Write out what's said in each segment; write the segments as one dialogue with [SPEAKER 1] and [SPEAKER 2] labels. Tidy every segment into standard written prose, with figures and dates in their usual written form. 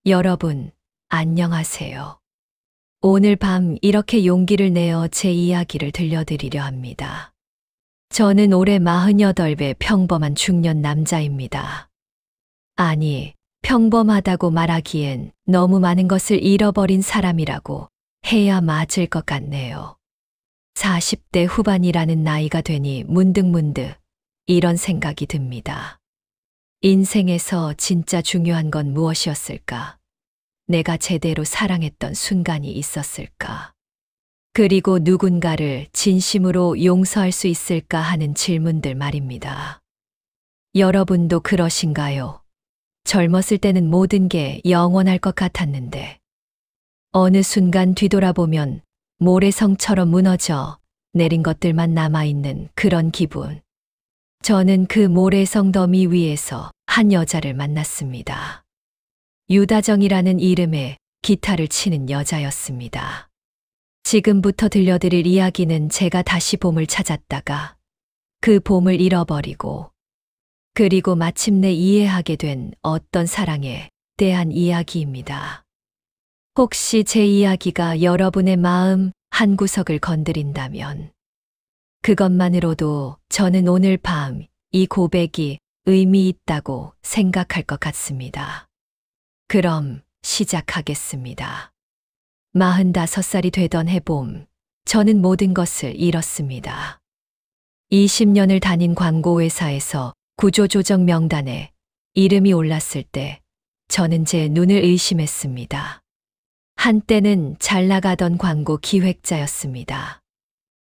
[SPEAKER 1] 여러분, 안녕하세요. 오늘 밤 이렇게 용기를 내어 제 이야기를 들려드리려 합니다. 저는 올해 48의 평범한 중년 남자입니다. 아니, 평범하다고 말하기엔 너무 많은 것을 잃어버린 사람이라고 해야 맞을 것 같네요. 40대 후반이라는 나이가 되니 문득문득 이런 생각이 듭니다. 인생에서 진짜 중요한 건 무엇이었을까? 내가 제대로 사랑했던 순간이 있었을까? 그리고 누군가를 진심으로 용서할 수 있을까 하는 질문들 말입니다. 여러분도 그러신가요? 젊었을 때는 모든 게 영원할 것 같았는데, 어느 순간 뒤돌아보면 모래성처럼 무너져 내린 것들만 남아있는 그런 기분. 저는 그 모래성 더미 위에서 한 여자를 만났습니다. 유다정이라는 이름의 기타를 치는 여자였습니다. 지금부터 들려드릴 이야기는 제가 다시 봄을 찾았다가 그 봄을 잃어버리고 그리고 마침내 이해하게 된 어떤 사랑에 대한 이야기입니다. 혹시 제 이야기가 여러분의 마음 한구석을 건드린다면 그것만으로도 저는 오늘 밤 이 고백이 의미 있다고 생각할 것 같습니다. 그럼 시작하겠습니다. 45살이 되던 해봄, 저는 모든 것을 잃었습니다. 20년을 다닌 광고회사에서 구조조정 명단에 이름이 올랐을 때 저는 제 눈을 의심했습니다. 한때는 잘 나가던 광고 기획자였습니다.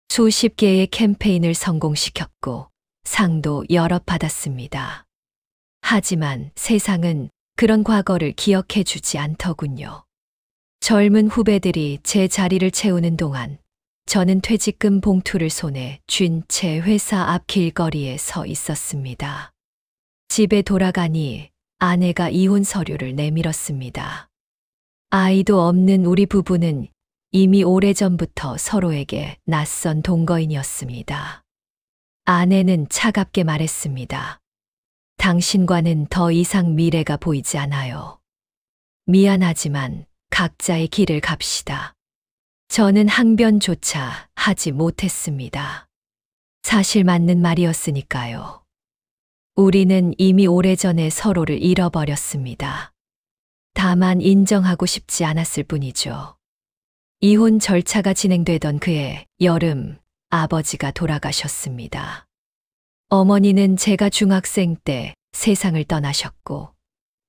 [SPEAKER 1] 수십 개의 캠페인을 성공시켰고 상도 여러 받았습니다. 하지만 세상은 그런 과거를 기억해 주지 않더군요. 젊은 후배들이 제 자리를 채우는 동안 저는 퇴직금 봉투를 손에 쥔 채 회사 앞 길거리에 서 있었습니다. 집에 돌아가니 아내가 이혼 서류를 내밀었습니다. 아이도 없는 우리 부부는 이미 오래전부터 서로에게 낯선 동거인이었습니다. 아내는 차갑게 말했습니다. 당신과는 더 이상 미래가 보이지 않아요. 미안하지만 각자의 길을 갑시다. 저는 항변조차 하지 못했습니다. 사실 맞는 말이었으니까요. 우리는 이미 오래전에 서로를 잃어버렸습니다. 다만 인정하고 싶지 않았을 뿐이죠. 이혼 절차가 진행되던 그해 여름, 아버지가 돌아가셨습니다. 어머니는 제가 중학생 때 세상을 떠나셨고,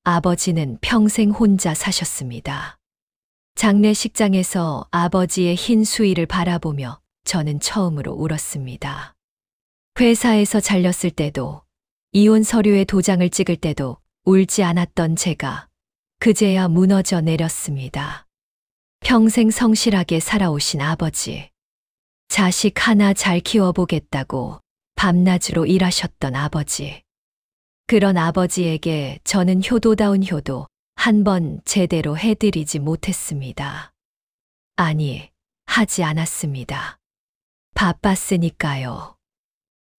[SPEAKER 1] 아버지는 평생 혼자 사셨습니다. 장례식장에서 아버지의 흰 수의를 바라보며 저는 처음으로 울었습니다. 회사에서 잘렸을 때도, 이혼 서류에 도장을 찍을 때도 울지 않았던 제가 그제야 무너져 내렸습니다. 평생 성실하게 살아오신 아버지, 자식 하나 잘 키워보겠다고 밤낮으로 일하셨던 아버지. 그런 아버지에게 저는 효도다운 효도 한 번 제대로 해드리지 못했습니다. 아니, 하지 않았습니다. 바빴으니까요.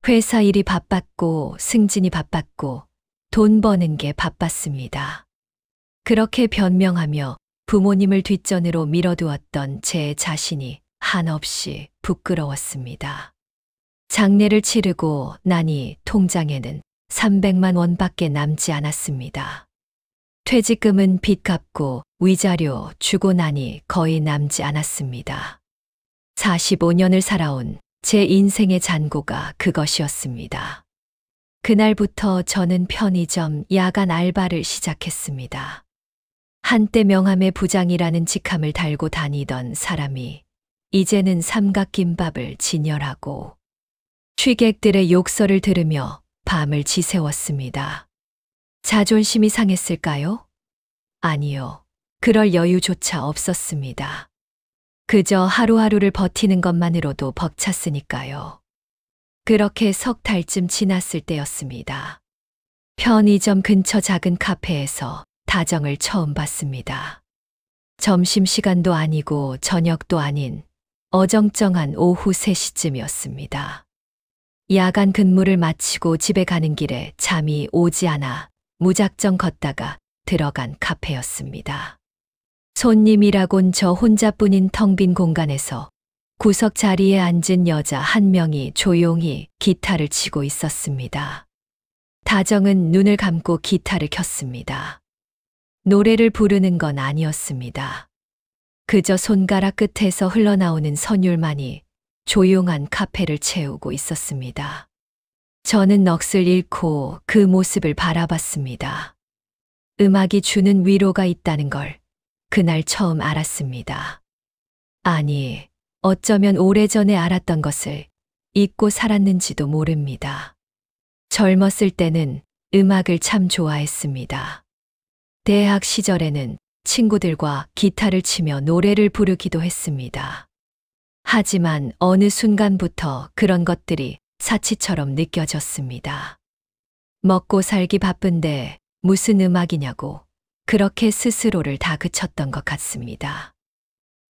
[SPEAKER 1] 회사 일이 바빴고 승진이 바빴고 돈 버는 게 바빴습니다. 그렇게 변명하며 부모님을 뒷전으로 밀어두었던 제 자신이 한없이 부끄러웠습니다. 장례를 치르고 나니 통장에는 300만 원밖에 남지 않았습니다. 퇴직금은 빚 갚고 위자료 주고 나니 거의 남지 않았습니다. 45년을 살아온 제 인생의 잔고가 그것이었습니다. 그날부터 저는 편의점 야간 알바를 시작했습니다. 한때 명함의 부장이라는 직함을 달고 다니던 사람이 이제는 삼각김밥을 진열하고 취객들의 욕설을 들으며 밤을 지새웠습니다. 자존심이 상했을까요? 아니요. 그럴 여유조차 없었습니다. 그저 하루하루를 버티는 것만으로도 벅찼으니까요. 그렇게 석 달쯤 지났을 때였습니다. 편의점 근처 작은 카페에서 다정을 처음 봤습니다. 점심시간도 아니고 저녁도 아닌 어정쩡한 오후 3시쯤이었습니다. 야간 근무를 마치고 집에 가는 길에 잠이 오지 않아 무작정 걷다가 들어간 카페였습니다. 손님이라곤 저 혼자뿐인 텅 빈 공간에서 구석 자리에 앉은 여자 한 명이 조용히 기타를 치고 있었습니다. 다정은 눈을 감고 기타를 켰습니다. 노래를 부르는 건 아니었습니다. 그저 손가락 끝에서 흘러나오는 선율만이 조용한 카페를 채우고 있었습니다. 저는 넋을 잃고 그 모습을 바라봤습니다. 음악이 주는 위로가 있다는 걸 그날 처음 알았습니다. 아니, 어쩌면 오래전에 알았던 것을 잊고 살았는지도 모릅니다. 젊었을 때는 음악을 참 좋아했습니다. 대학 시절에는 친구들과 기타를 치며 노래를 부르기도 했습니다. 하지만 어느 순간부터 그런 것들이 사치처럼 느껴졌습니다. 먹고 살기 바쁜데 무슨 음악이냐고 그렇게 스스로를 다그쳤던 것 같습니다.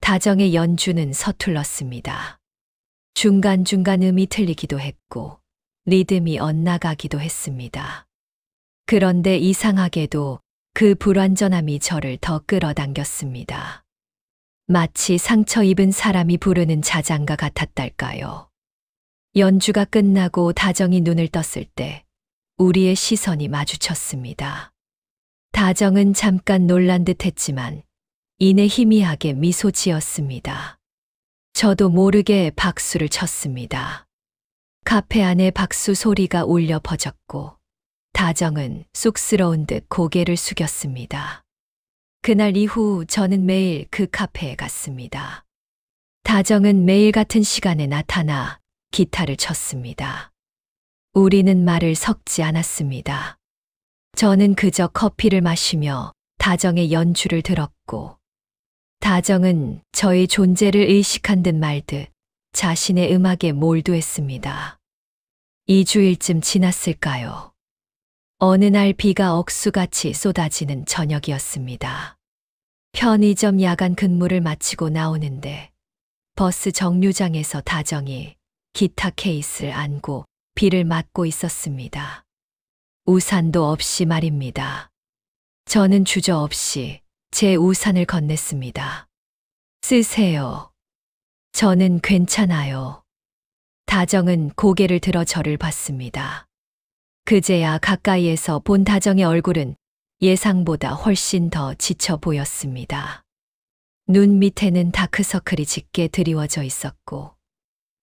[SPEAKER 1] 다정의 연주는 서툴렀습니다. 중간중간 음이 틀리기도 했고 리듬이 엇나가기도 했습니다. 그런데 이상하게도 그 불완전함이 저를 더 끌어당겼습니다. 마치 상처 입은 사람이 부르는 자장가 같았달까요. 연주가 끝나고 다정이 눈을 떴을 때 우리의 시선이 마주쳤습니다. 다정은 잠깐 놀란 듯 했지만 이내 희미하게 미소 지었습니다. 저도 모르게 박수를 쳤습니다. 카페 안에 박수 소리가 울려 퍼졌고 다정은 쑥스러운 듯 고개를 숙였습니다. 그날 이후 저는 매일 그 카페에 갔습니다. 다정은 매일 같은 시간에 나타나 기타를 쳤습니다. 우리는 말을 섞지 않았습니다. 저는 그저 커피를 마시며 다정의 연주를 들었고 다정은 저의 존재를 의식한 듯 말듯 자신의 음악에 몰두했습니다. 2주일쯤 지났을까요? 어느 날 비가 억수같이 쏟아지는 저녁이었습니다. 편의점 야간 근무를 마치고 나오는데 버스 정류장에서 다정이 기타 케이스를 안고 비를 맞고 있었습니다. 우산도 없이 말입니다. 저는 주저없이 제 우산을 건넸습니다. 쓰세요. 저는 괜찮아요. 다정은 고개를 들어 저를 봤습니다. 그제야 가까이에서 본 다정의 얼굴은 예상보다 훨씬 더 지쳐 보였습니다. 눈 밑에는 다크서클이 짙게 드리워져 있었고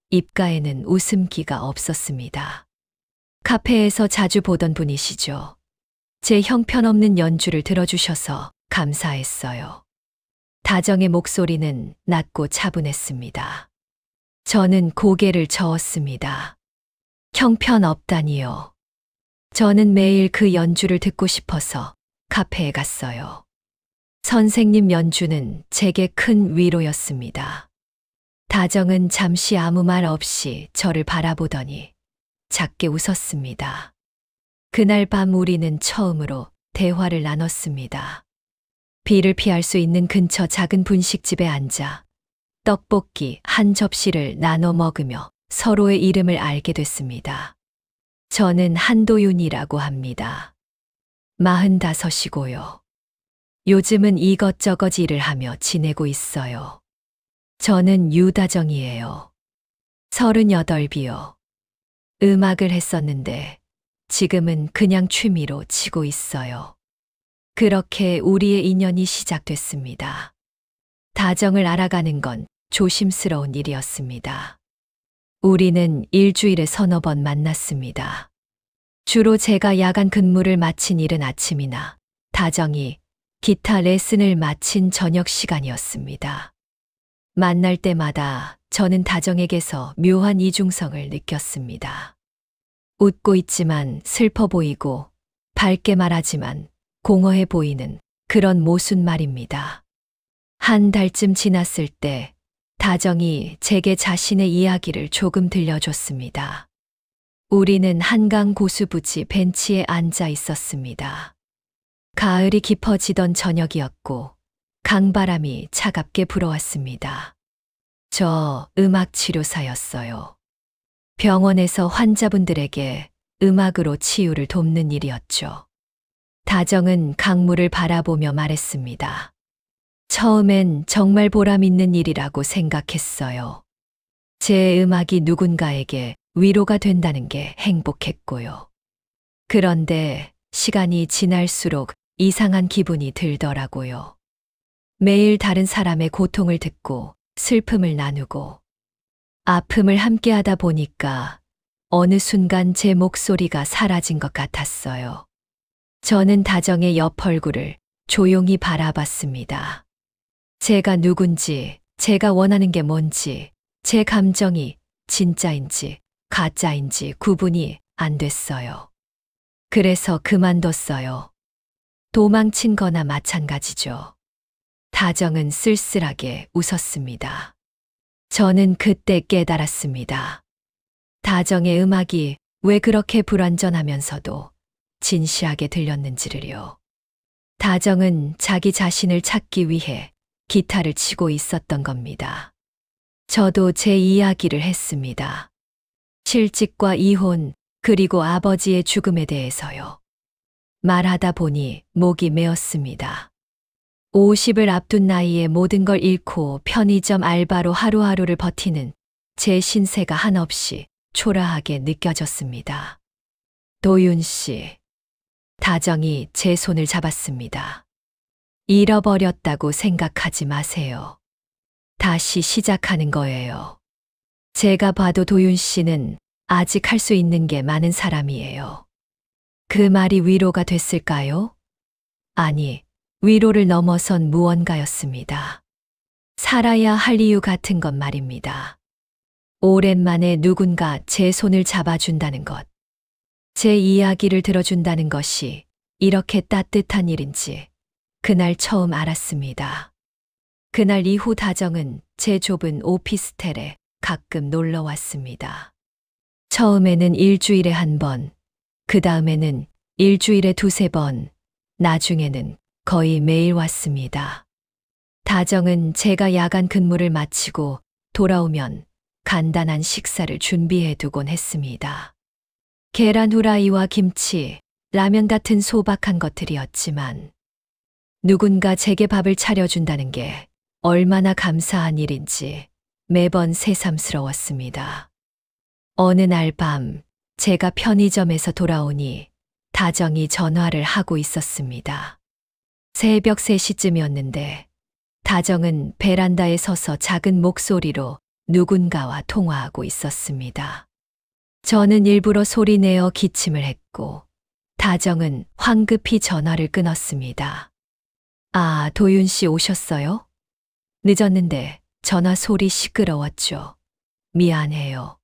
[SPEAKER 1] 입가에는 웃음기가 없었습니다. 카페에서 자주 보던 분이시죠. 제 형편없는 연주를 들어주셔서 감사했어요. 다정의 목소리는 낮고 차분했습니다. 저는 고개를 저었습니다. 형편없다니요. 저는 매일 그 연주를 듣고 싶어서 카페에 갔어요. 선생님 연주는 제게 큰 위로였습니다. 다정은 잠시 아무 말 없이 저를 바라보더니 작게 웃었습니다. 그날 밤 우리는 처음으로 대화를 나눴습니다. 비를 피할 수 있는 근처 작은 분식집에 앉아 떡볶이 한 접시를 나눠 먹으며 서로의 이름을 알게 됐습니다. 저는 한도윤이라고 합니다. 45이고요. 요즘은 이것저것 일을 하며 지내고 있어요. 저는 유다정이에요. 38이요. 음악을 했었는데 지금은 그냥 취미로 치고 있어요. 그렇게 우리의 인연이 시작됐습니다. 다정을 알아가는 건 조심스러운 일이었습니다. 우리는 일주일에 서너 번 만났습니다. 주로 제가 야간 근무를 마친 이른 아침이나 다정이 기타 레슨을 마친 저녁 시간이었습니다. 만날 때마다 저는 다정에게서 묘한 이중성을 느꼈습니다. 웃고 있지만 슬퍼 보이고 밝게 말하지만 공허해 보이는 그런 모순 말입니다. 한 달쯤 지났을 때 다정이 제게 자신의 이야기를 조금 들려줬습니다. 우리는 한강 고수부지 벤치에 앉아 있었습니다. 가을이 깊어지던 저녁이었고 강바람이 차갑게 불어왔습니다. 저 음악치료사였어요. 병원에서 환자분들에게 음악으로 치유를 돕는 일이었죠. 다정은 강물을 바라보며 말했습니다. 처음엔 정말 보람 있는 일이라고 생각했어요. 제 음악이 누군가에게 위로가 된다는 게 행복했고요. 그런데 시간이 지날수록 이상한 기분이 들더라고요. 매일 다른 사람의 고통을 듣고 슬픔을 나누고 아픔을 함께 하다 보니까 어느 순간 제 목소리가 사라진 것 같았어요. 저는 다정의 옆 얼굴을 조용히 바라봤습니다. 제가 누군지, 제가 원하는 게 뭔지, 제 감정이 진짜인지 가짜인지 구분이 안 됐어요. 그래서 그만뒀어요. 도망친 거나 마찬가지죠. 다정은 쓸쓸하게 웃었습니다. 저는 그때 깨달았습니다. 다정의 음악이 왜 그렇게 불완전하면서도 진실하게 들렸는지를요. 다정은 자기 자신을 찾기 위해 기타를 치고 있었던 겁니다. 저도 제 이야기를 했습니다. 실직과 이혼, 그리고 아버지의 죽음에 대해서요. 말하다 보니 목이 메었습니다. 50을 앞둔 나이에 모든 걸 잃고 편의점 알바로 하루하루를 버티는 제 신세가 한없이 초라하게 느껴졌습니다. 도윤 씨, 다정이 제 손을 잡았습니다. 잃어버렸다고 생각하지 마세요. 다시 시작하는 거예요. 제가 봐도 도윤 씨는 아직 할 수 있는 게 많은 사람이에요. 그 말이 위로가 됐을까요? 아니, 위로를 넘어선 무언가였습니다. 살아야 할 이유 같은 것 말입니다. 오랜만에 누군가 제 손을 잡아준다는 것, 제 이야기를 들어준다는 것이 이렇게 따뜻한 일인지 그날 처음 알았습니다. 그날 이후 다정은 제 좁은 오피스텔에 가끔 놀러 왔습니다. 처음에는 일주일에 한 번, 그 다음에는 일주일에 두세 번, 나중에는 거의 매일 왔습니다. 다정은 제가 야간 근무를 마치고 돌아오면 간단한 식사를 준비해 두곤 했습니다. 계란 후라이와 김치, 라면 같은 소박한 것들이었지만 누군가 제게 밥을 차려준다는 게 얼마나 감사한 일인지 매번 새삼스러웠습니다. 어느 날 밤 제가 편의점에서 돌아오니 다정이 전화를 하고 있었습니다. 새벽 3시쯤이었는데 다정은 베란다에 서서 작은 목소리로 누군가와 통화하고 있었습니다. 저는 일부러 소리내어 기침을 했고 다정은 황급히 전화를 끊었습니다. 아, 도윤 씨 오셨어요? 늦었는데 전화 소리 시끄러웠죠. 미안해요.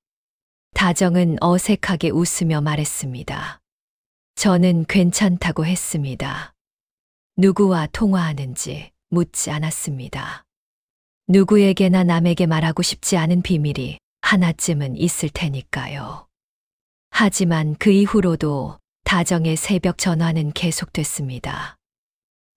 [SPEAKER 1] 다정은 어색하게 웃으며 말했습니다. 저는 괜찮다고 했습니다. 누구와 통화하는지 묻지 않았습니다. 누구에게나 남에게 말하고 싶지 않은 비밀이 하나쯤은 있을 테니까요. 하지만 그 이후로도 다정의 새벽 전화는 계속됐습니다.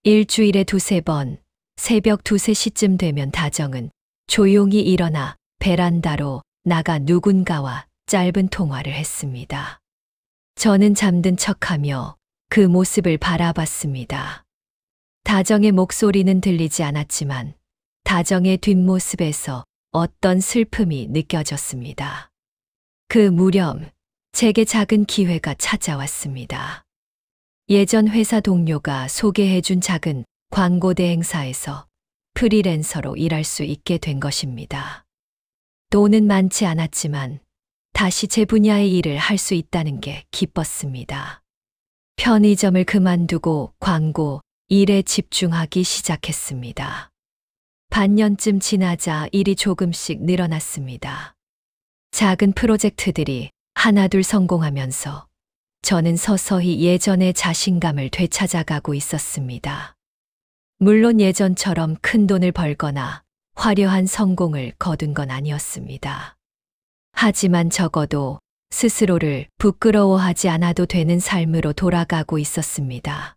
[SPEAKER 1] 일주일에 두세 번, 새벽 2~3시쯤 되면 다정은 조용히 일어나 베란다로 나가 누군가와 짧은 통화를 했습니다. 저는 잠든 척하며 그 모습을 바라봤습니다. 다정의 목소리는 들리지 않았지만 다정의 뒷모습에서 어떤 슬픔이 느껴졌습니다. 그 무렵 제게 작은 기회가 찾아왔습니다. 예전 회사 동료가 소개해준 작은 광고 대행사에서 프리랜서로 일할 수 있게 된 것입니다. 돈은 많지 않았지만 다시 제 분야의 일을 할 수 있다는 게 기뻤습니다. 편의점을 그만두고 광고 일에 집중하기 시작했습니다. 반년쯤 지나자 일이 조금씩 늘어났습니다. 작은 프로젝트들이 하나둘 성공하면서 저는 서서히 예전의 자신감을 되찾아가고 있었습니다. 물론 예전처럼 큰 돈을 벌거나 화려한 성공을 거둔 건 아니었습니다. 하지만 적어도 스스로를 부끄러워하지 않아도 되는 삶으로 돌아가고 있었습니다.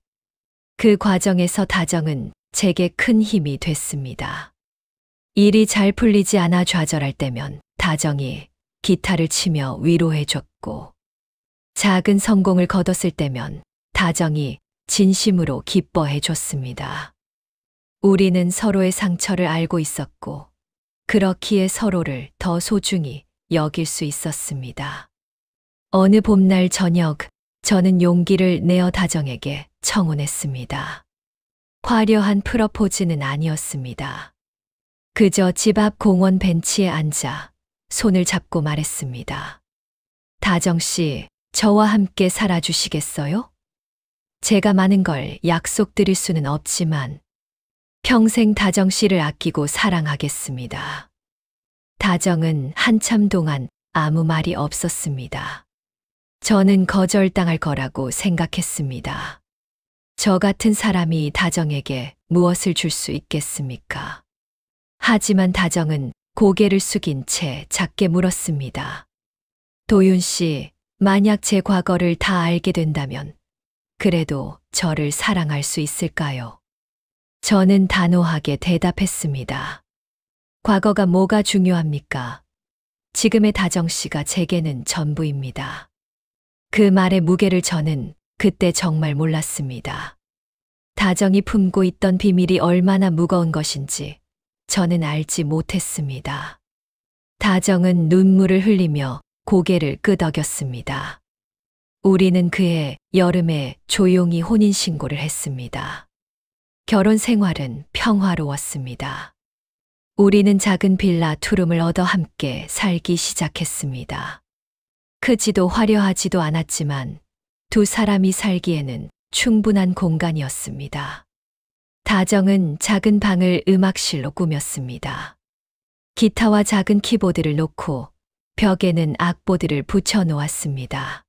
[SPEAKER 1] 그 과정에서 다정은 제게 큰 힘이 됐습니다. 일이 잘 풀리지 않아 좌절할 때면 다정이 기타를 치며 위로해줬고, 작은 성공을 거뒀을 때면 다정이 진심으로 기뻐해 줬습니다. 우리는 서로의 상처를 알고 있었고, 그렇기에 서로를 더 소중히 여길 수 있었습니다. 어느 봄날 저녁, 저는 용기를 내어 다정에게 청혼했습니다. 화려한 프러포즈는 아니었습니다. 그저 집 앞 공원 벤치에 앉아 손을 잡고 말했습니다. 다정 씨, 저와 함께 살아주시겠어요? 제가 많은 걸 약속드릴 수는 없지만 평생 다정 씨를 아끼고 사랑하겠습니다. 다정은 한참 동안 아무 말이 없었습니다. 저는 거절당할 거라고 생각했습니다. 저 같은 사람이 다정에게 무엇을 줄 수 있겠습니까? 하지만 다정은 고개를 숙인 채 작게 물었습니다. 도윤 씨, 만약 제 과거를 다 알게 된다면 그래도 저를 사랑할 수 있을까요? 저는 단호하게 대답했습니다. 과거가 뭐가 중요합니까? 지금의 다정 씨가 제게는 전부입니다. 그 말의 무게를 저는 그때 정말 몰랐습니다. 다정이 품고 있던 비밀이 얼마나 무거운 것인지 저는 알지 못했습니다. 다정은 눈물을 흘리며 고개를 끄덕였습니다. 우리는 그해 여름에 조용히 혼인신고를 했습니다. 결혼 생활은 평화로웠습니다. 우리는 작은 빌라 투룸을 얻어 함께 살기 시작했습니다. 크지도 화려하지도 않았지만 두 사람이 살기에는 충분한 공간이었습니다. 다정은 작은 방을 음악실로 꾸몄습니다. 기타와 작은 키보드를 놓고 벽에는 악보들을 붙여 놓았습니다.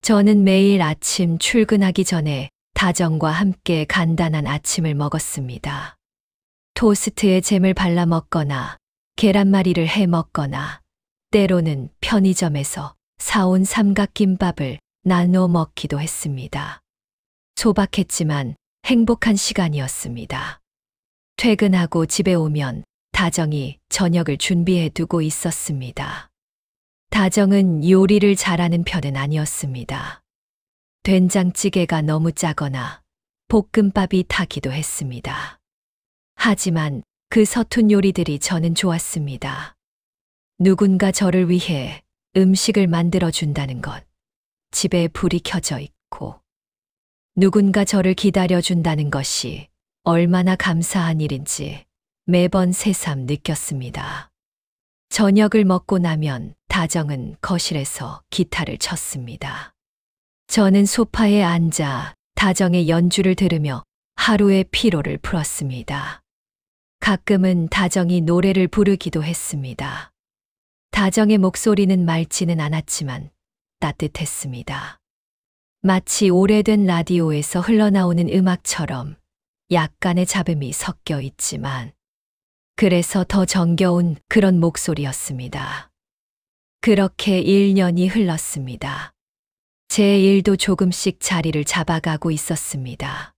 [SPEAKER 1] 저는 매일 아침 출근하기 전에 다정과 함께 간단한 아침을 먹었습니다. 토스트에 잼을 발라 먹거나 계란말이를 해 먹거나 때로는 편의점에서 사온 삼각김밥을 나눠 먹기도 했습니다. 소박했지만 행복한 시간이었습니다. 퇴근하고 집에 오면 다정이 저녁을 준비해 두고 있었습니다. 다정은 요리를 잘하는 편은 아니었습니다. 된장찌개가 너무 짜거나 볶음밥이 타기도 했습니다. 하지만 그 서툰 요리들이 저는 좋았습니다. 누군가 저를 위해 음식을 만들어 준다는 것, 집에 불이 켜져 있고, 누군가 저를 기다려 준다는 것이 얼마나 감사한 일인지 매번 새삼 느꼈습니다. 저녁을 먹고 나면 다정은 거실에서 기타를 쳤습니다. 저는 소파에 앉아 다정의 연주를 들으며 하루의 피로를 풀었습니다. 가끔은 다정이 노래를 부르기도 했습니다. 다정의 목소리는 맑지는 않았지만 따뜻했습니다. 마치 오래된 라디오에서 흘러나오는 음악처럼 약간의 잡음이 섞여 있지만 그래서 더 정겨운 그런 목소리였습니다. 그렇게 1년이 흘렀습니다. 제 일도 조금씩 자리를 잡아가고 있었습니다.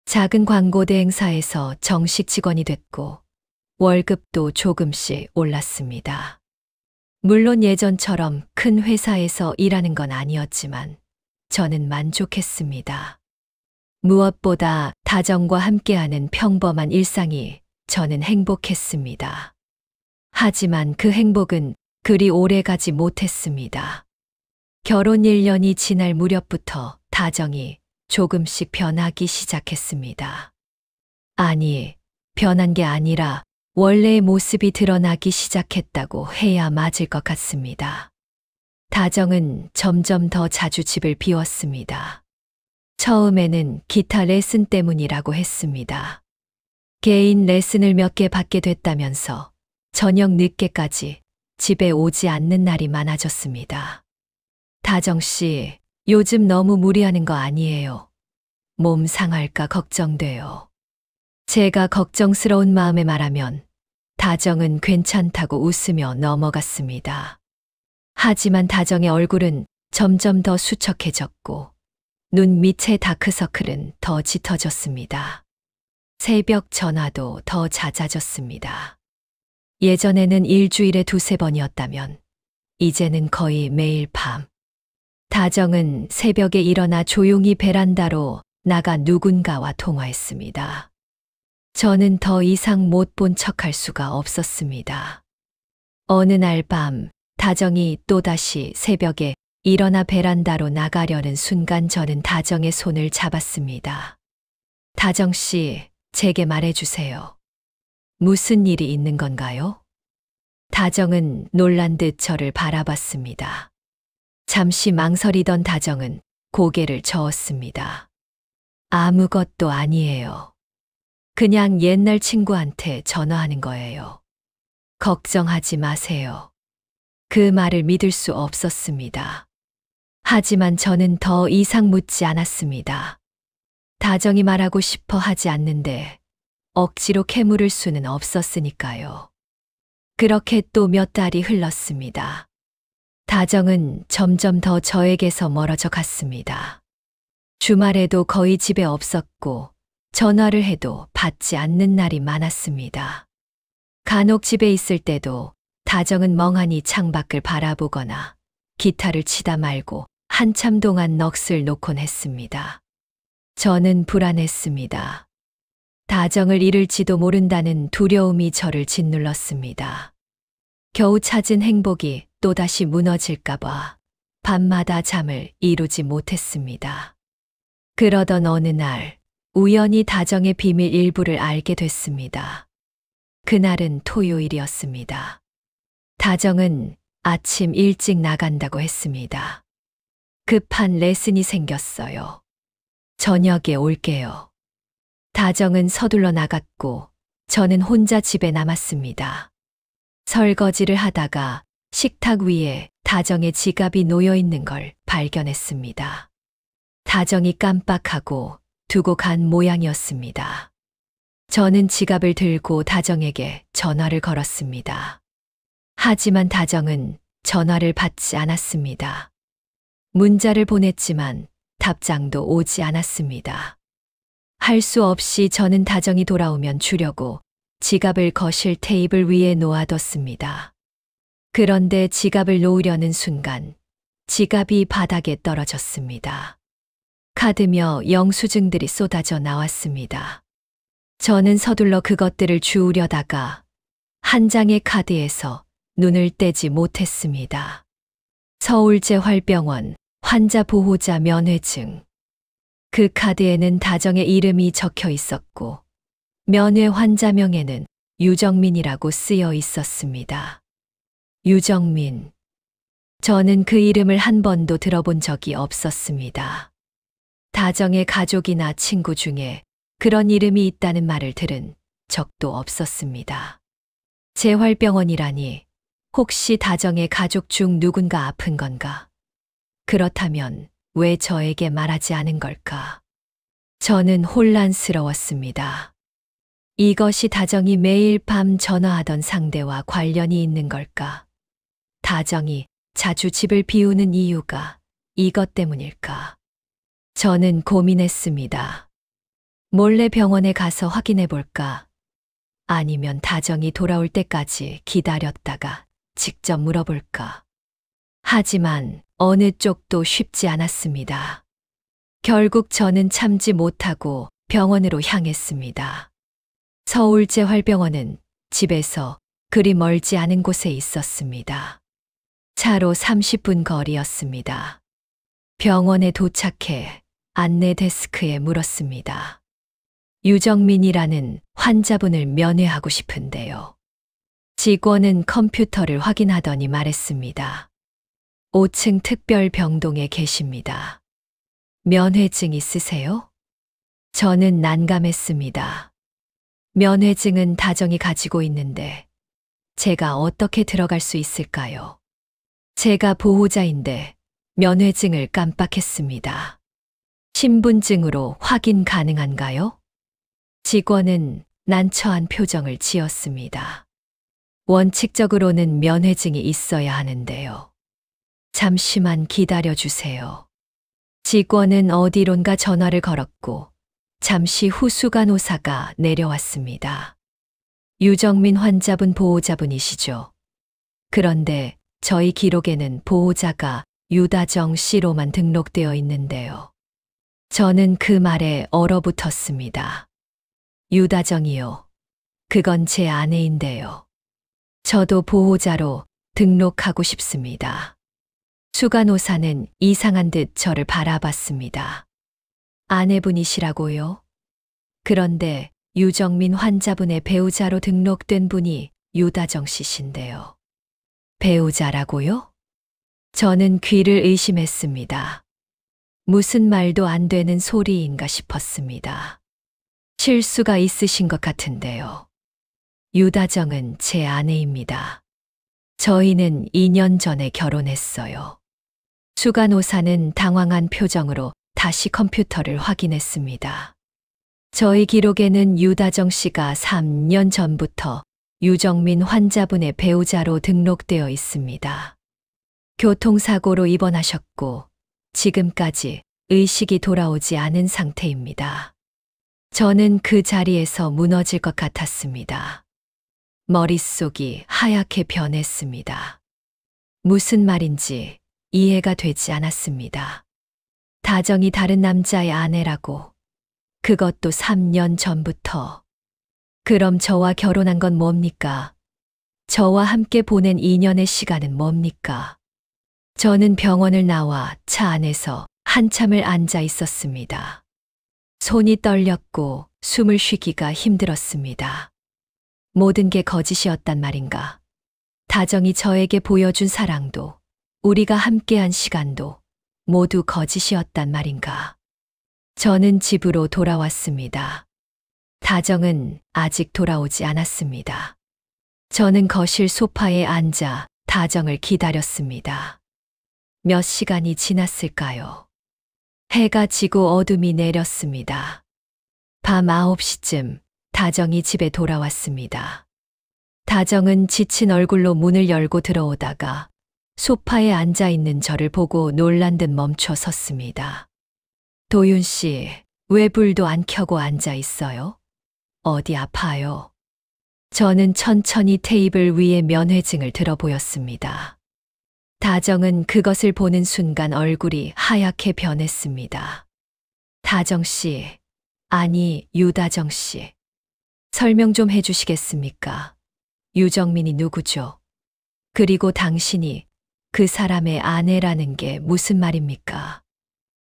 [SPEAKER 1] 작은 광고 대행사에서 정식 직원이 됐고 월급도 조금씩 올랐습니다. 물론 예전처럼 큰 회사에서 일하는 건 아니었지만 저는 만족했습니다. 무엇보다 다정과 함께하는 평범한 일상이 저는 행복했습니다. 하지만 그 행복은 그리 오래 가지 못했습니다. 결혼 1년이 지날 무렵부터 다정이 조금씩 변하기 시작했습니다. 아니, 변한 게 아니라 원래의 모습이 드러나기 시작했다고 해야 맞을 것 같습니다. 다정은 점점 더 자주 집을 비웠습니다. 처음에는 기타 레슨 때문이라고 했습니다. 개인 레슨을 몇 개 받게 됐다면서 저녁 늦게까지 집에 오지 않는 날이 많아졌습니다. 다정 씨, 요즘 너무 무리하는 거 아니에요? 몸 상할까 걱정돼요. 제가 걱정스러운 마음에 말하면 다정은 괜찮다고 웃으며 넘어갔습니다. 하지만 다정의 얼굴은 점점 더 수척해졌고 눈 밑의 다크서클은 더 짙어졌습니다. 새벽 전화도 더 잦아졌습니다. 예전에는 일주일에 2~3번이었다면 이제는 거의 매일 밤. 다정은 새벽에 일어나 조용히 베란다로 나가 누군가와 통화했습니다. 저는 더 이상 못 본 척할 수가 없었습니다. 어느 날 밤 다정이 또다시 새벽에 일어나 베란다로 나가려는 순간 저는 다정의 손을 잡았습니다. 다정 씨, 제게 말해주세요. 무슨 일이 있는 건가요? 다정은 놀란 듯 저를 바라봤습니다. 잠시 망설이던 다정은 고개를 저었습니다. 아무것도 아니에요. 그냥 옛날 친구한테 전화하는 거예요. 걱정하지 마세요. 그 말을 믿을 수 없었습니다. 하지만 저는 더 이상 묻지 않았습니다. 다정이 말하고 싶어 하지 않는데 억지로 캐물을 수는 없었으니까요. 그렇게 또 몇 달이 흘렀습니다. 다정은 점점 더 저에게서 멀어져 갔습니다. 주말에도 거의 집에 없었고 전화를 해도 받지 않는 날이 많았습니다. 간혹 집에 있을 때도 다정은 멍하니 창밖을 바라보거나 기타를 치다 말고 한참 동안 넋을 놓곤 했습니다. 저는 불안했습니다. 다정을 잃을지도 모른다는 두려움이 저를 짓눌렀습니다. 겨우 찾은 행복이 또다시 무너질까봐 밤마다 잠을 이루지 못했습니다. 그러던 어느 날 우연히 다정의 비밀 일부를 알게 됐습니다. 그날은 토요일이었습니다. 다정은 아침 일찍 나간다고 했습니다. 급한 레슨이 생겼어요. 저녁에 올게요. 다정은 서둘러 나갔고 저는 혼자 집에 남았습니다. 설거지를 하다가 식탁 위에 다정의 지갑이 놓여 있는 걸 발견했습니다. 다정이 깜빡하고 두고 간 모양이었습니다. 저는 지갑을 들고 다정에게 전화를 걸었습니다. 하지만 다정은 전화를 받지 않았습니다. 문자를 보냈지만 답장도 오지 않았습니다. 할 수 없이 저는 다정이 돌아오면 주려고 지갑을 거실 테이블 위에 놓아뒀습니다. 그런데 지갑을 놓으려는 순간 지갑이 바닥에 떨어졌습니다. 카드며 영수증들이 쏟아져 나왔습니다. 저는 서둘러 그것들을 주우려다가 한 장의 카드에서 눈을 떼지 못했습니다. 서울재활병원 환자 보호자 면회증. 그 카드에는 다정의 이름이 적혀 있었고 면회 환자명에는 유정민이라고 쓰여 있었습니다. 유정민. 저는 그 이름을 한 번도 들어본 적이 없었습니다. 다정의 가족이나 친구 중에 그런 이름이 있다는 말을 들은 적도 없었습니다. 재활병원이라니 혹시 다정의 가족 중 누군가 아픈 건가? 그렇다면 왜 저에게 말하지 않은 걸까? 저는 혼란스러웠습니다. 이것이 다정이 매일 밤 전화하던 상대와 관련이 있는 걸까? 다정이 자주 집을 비우는 이유가 이것 때문일까? 저는 고민했습니다. 몰래 병원에 가서 확인해 볼까? 아니면 다정이 돌아올 때까지 기다렸다가 직접 물어볼까? 하지만 어느 쪽도 쉽지 않았습니다. 결국 저는 참지 못하고 병원으로 향했습니다. 서울재활병원은 집에서 그리 멀지 않은 곳에 있었습니다. 차로 30분 거리였습니다. 병원에 도착해 안내 데스크에 물었습니다. 유정민이라는 환자분을 면회하고 싶은데요. 직원은 컴퓨터를 확인하더니 말했습니다. 5층 특별병동에 계십니다. 면회증 있으세요? 저는 난감했습니다. 면회증은 다정이 가지고 있는데 제가 어떻게 들어갈 수 있을까요? 제가 보호자인데 면회증을 깜빡했습니다. 신분증으로 확인 가능한가요? 직원은 난처한 표정을 지었습니다. 원칙적으로는 면회증이 있어야 하는데요. 잠시만 기다려 주세요. 직원은 어디론가 전화를 걸었고 잠시 후 수간호사가 내려왔습니다. 유정민 환자분 보호자분이시죠? 그런데 저희 기록에는 보호자가 유다정 씨로만 등록되어 있는데요. 저는 그 말에 얼어붙었습니다. 유다정이요. 그건 제 아내인데요. 저도 보호자로 등록하고 싶습니다. 수간호사는 이상한 듯 저를 바라봤습니다. 아내분이시라고요? 그런데 유정민 환자분의 배우자로 등록된 분이 유다정 씨신데요. 배우자라고요? 저는 귀를 의심했습니다. 무슨 말도 안 되는 소리인가 싶었습니다. 실수가 있으신 것 같은데요. 유다정은 제 아내입니다. 저희는 2년 전에 결혼했어요. 수간호사는 당황한 표정으로 다시 컴퓨터를 확인했습니다. 저희 기록에는 유다정 씨가 3년 전부터 유정민 환자분의 배우자로 등록되어 있습니다. 교통사고로 입원하셨고 지금까지 의식이 돌아오지 않은 상태입니다. 저는 그 자리에서 무너질 것 같았습니다. 머릿속이 하얗게 변했습니다. 무슨 말인지 이해가 되지 않았습니다. 다정이 다른 남자의 아내라고, 그것도 3년 전부터. 그럼 저와 결혼한 건 뭡니까? 저와 함께 보낸 2년의 시간은 뭡니까? 저는 병원을 나와 차 안에서 한참을 앉아 있었습니다. 손이 떨렸고 숨을 쉬기가 힘들었습니다. 모든 게 거짓이었단 말인가? 다정이 저에게 보여준 사랑도, 우리가 함께한 시간도 모두 거짓이었단 말인가? 저는 집으로 돌아왔습니다. 다정은 아직 돌아오지 않았습니다. 저는 거실 소파에 앉아 다정을 기다렸습니다. 몇 시간이 지났을까요? 해가 지고 어둠이 내렸습니다. 밤 9시쯤 다정이 집에 돌아왔습니다. 다정은 지친 얼굴로 문을 열고 들어오다가 소파에 앉아 있는 저를 보고 놀란 듯 멈춰 섰습니다. 도윤 씨, 왜 불도 안 켜고 앉아 있어요? 어디 아파요? 저는 천천히 테이블 위에 면회증을 들어 보였습니다. 다정은 그것을 보는 순간 얼굴이 하얗게 변했습니다. 다정 씨, 아니 유다정 씨. 설명 좀 해주시겠습니까? 유정민이 누구죠? 그리고 당신이 그 사람의 아내라는 게 무슨 말입니까?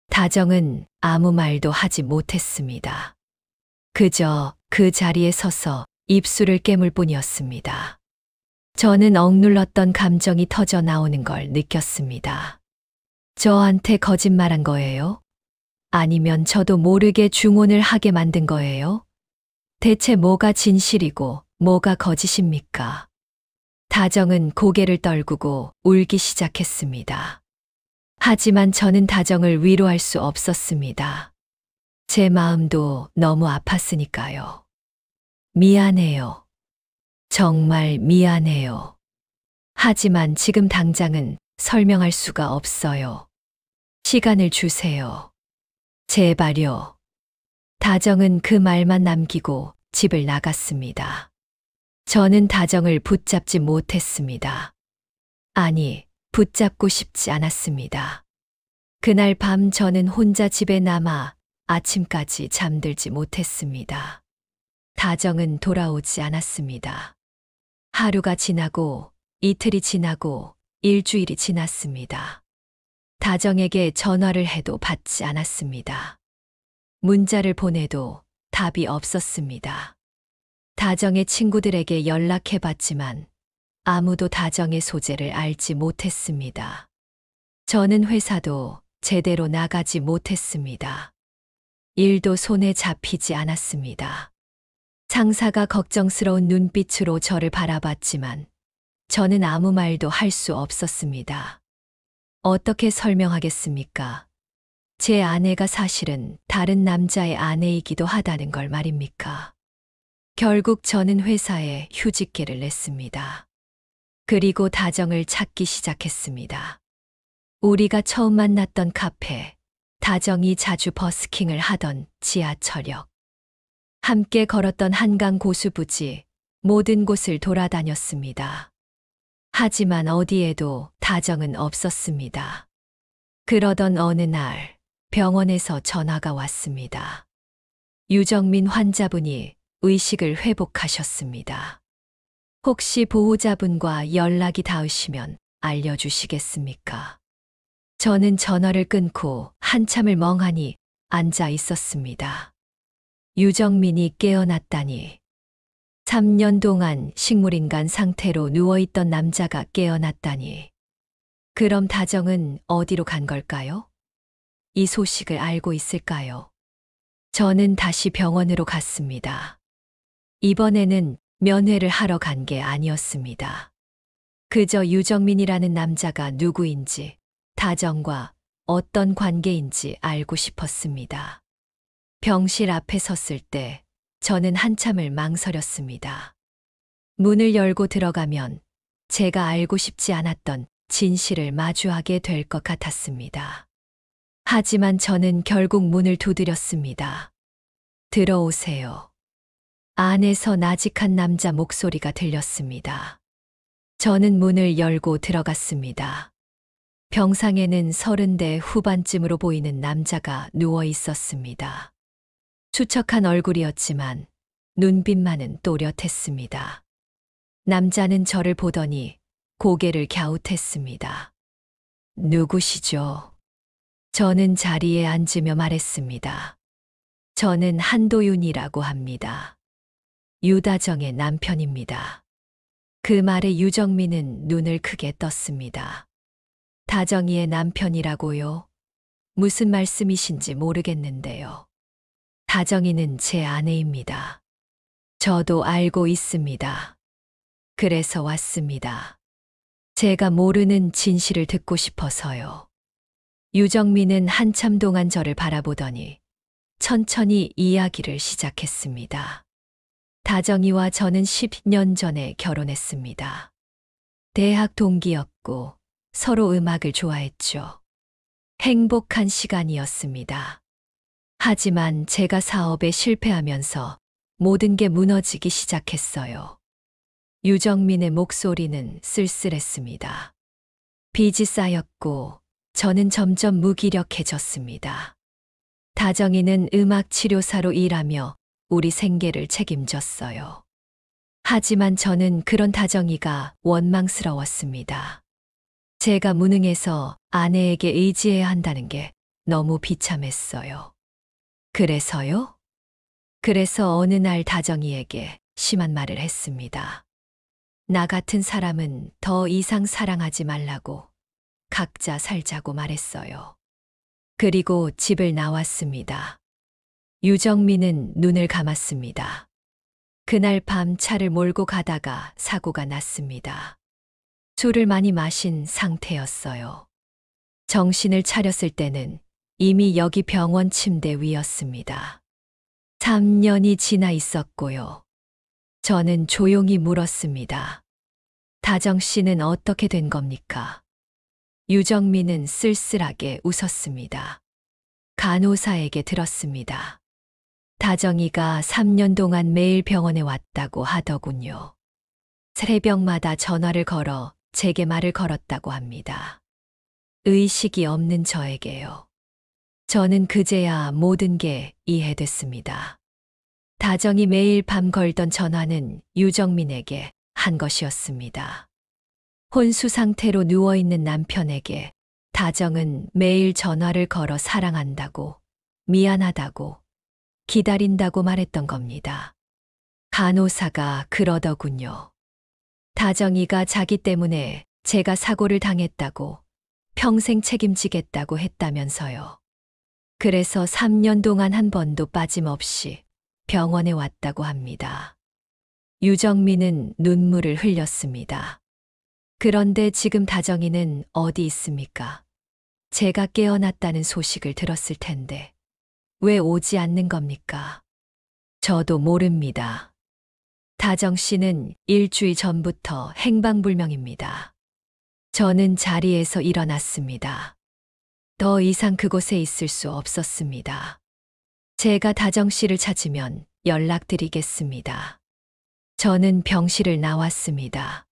[SPEAKER 1] 다정은 아무 말도 하지 못했습니다. 그저 그 자리에 서서 입술을 깨물 뿐이었습니다. 저는 억눌렀던 감정이 터져 나오는 걸 느꼈습니다. 저한테 거짓말한 거예요? 아니면 저도 모르게 중혼을 하게 만든 거예요? 대체 뭐가 진실이고 뭐가 거짓입니까? 다정은 고개를 떨구고 울기 시작했습니다. 하지만 저는 다정을 위로할 수 없었습니다. 제 마음도 너무 아팠으니까요. 미안해요. 정말 미안해요. 하지만 지금 당장은 설명할 수가 없어요. 시간을 주세요. 제발요. 다정은 그 말만 남기고 집을 나갔습니다. 저는 다정을 붙잡지 못했습니다. 아니, 붙잡고 싶지 않았습니다. 그날 밤 저는 혼자 집에 남아 아침까지 잠들지 못했습니다. 다정은 돌아오지 않았습니다. 하루가 지나고 이틀이 지나고 일주일이 지났습니다. 다정에게 전화를 해도 받지 않았습니다. 문자를 보내도 답이 없었습니다. 다정의 친구들에게 연락해봤지만 아무도 다정의 소재를 알지 못했습니다. 저는 회사도 제대로 나가지 못했습니다. 일도 손에 잡히지 않았습니다. 상사가 걱정스러운 눈빛으로 저를 바라봤지만 저는 아무 말도 할 수 없었습니다. 어떻게 설명하겠습니까? 제 아내가 사실은 다른 남자의 아내이기도 하다는 걸 말입니까? 결국 저는 회사에 휴직계를 냈습니다. 그리고 다정을 찾기 시작했습니다. 우리가 처음 만났던 카페, 다정이 자주 버스킹을 하던 지하철역, 함께 걸었던 한강 고수부지, 모든 곳을 돌아다녔습니다. 하지만 어디에도 다정은 없었습니다. 그러던 어느 날, 병원에서 전화가 왔습니다. 유정민 환자분이 의식을 회복하셨습니다. 혹시 보호자분과 연락이 닿으시면 알려주시겠습니까? 저는 전화를 끊고 한참을 멍하니 앉아 있었습니다. 유정민이 깨어났다니. 3년 동안 식물인간 상태로 누워있던 남자가 깨어났다니. 그럼 다정은 어디로 간 걸까요? 이 소식을 알고 있을까요? 저는 다시 병원으로 갔습니다. 이번에는 면회를 하러 간 게 아니었습니다. 그저 유정민이라는 남자가 누구인지, 다정과 어떤 관계인지 알고 싶었습니다. 병실 앞에 섰을 때 저는 한참을 망설였습니다. 문을 열고 들어가면 제가 알고 싶지 않았던 진실을 마주하게 될 것 같았습니다. 하지만 저는 결국 문을 두드렸습니다. 들어오세요. 안에서 나직한 남자 목소리가 들렸습니다. 저는 문을 열고 들어갔습니다. 병상에는 30대 후반쯤으로 보이는 남자가 누워 있었습니다. 수척한 얼굴이었지만 눈빛만은 또렷했습니다. 남자는 저를 보더니 고개를 갸웃했습니다. 누구시죠? 저는 자리에 앉으며 말했습니다. 저는 한도윤이라고 합니다. 유다정의 남편입니다. 그 말에 유정민은 눈을 크게 떴습니다. 다정이의 남편이라고요? 무슨 말씀이신지 모르겠는데요. 다정이는 제 아내입니다. 저도 알고 있습니다. 그래서 왔습니다. 제가 모르는 진실을 듣고 싶어서요. 유정민은 한참 동안 저를 바라보더니 천천히 이야기를 시작했습니다. 다정이와 저는 10년 전에 결혼했습니다. 대학 동기였고 서로 음악을 좋아했죠. 행복한 시간이었습니다. 하지만 제가 사업에 실패하면서 모든 게 무너지기 시작했어요. 유정민의 목소리는 쓸쓸했습니다. 빚이 쌓였고 저는 점점 무기력해졌습니다. 다정이는 음악 치료사로 일하며 우리 생계를 책임졌어요. 하지만 저는 그런 다정이가 원망스러웠습니다. 제가 무능해서 아내에게 의지해야 한다는 게 너무 비참했어요. 그래서요? 그래서 어느 날 다정이에게 심한 말을 했습니다. 나 같은 사람은 더 이상 사랑하지 말라고, 각자 살자고 말했어요. 그리고 집을 나왔습니다. 유정민은 눈을 감았습니다. 그날 밤 차를 몰고 가다가 사고가 났습니다. 술을 많이 마신 상태였어요. 정신을 차렸을 때는 이미 여기 병원 침대 위였습니다. 3년이 지나 있었고요. 저는 조용히 물었습니다. 다정 씨는 어떻게 된 겁니까? 유정민은 쓸쓸하게 웃었습니다. 간호사에게 들었습니다. 다정이가 3년 동안 매일 병원에 왔다고 하더군요. 새벽마다 전화를 걸어 제게 말을 걸었다고 합니다. 의식이 없는 저에게요. 저는 그제야 모든 게 이해됐습니다. 다정이 매일 밤 걸던 전화는 유정민에게 한 것이었습니다. 혼수 상태로 누워있는 남편에게 다정은 매일 전화를 걸어 사랑한다고, 미안하다고, 기다린다고 말했던 겁니다. 간호사가 그러더군요. 다정이가 자기 때문에 제가 사고를 당했다고, 평생 책임지겠다고 했다면서요. 그래서 3년 동안 한 번도 빠짐없이 병원에 왔다고 합니다. 유정민은 눈물을 흘렸습니다. 그런데 지금 다정이는 어디 있습니까? 제가 깨어났다는 소식을 들었을 텐데 왜 오지 않는 겁니까? 저도 모릅니다. 다정 씨는 일주일 전부터 행방불명입니다. 저는 자리에서 일어났습니다. 더 이상 그곳에 있을 수 없었습니다. 제가 다정 씨를 찾으면 연락드리겠습니다. 저는 병실을 나왔습니다.